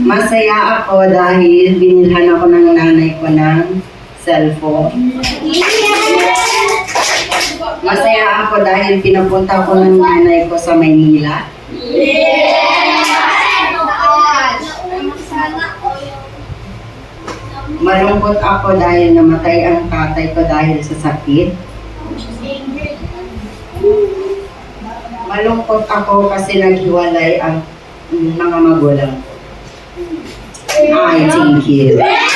Masaya ako dahil binilhan ako ng nanay ko ng cellphone. Masaya ako dahil pinapunta ko ng nanay ko sa Maynila. Malungkot ako dahil namatay ang tatay ko dahil sa sakit. Malungkot ako kasi naghiwalay ang mga magulang ko. I thank you.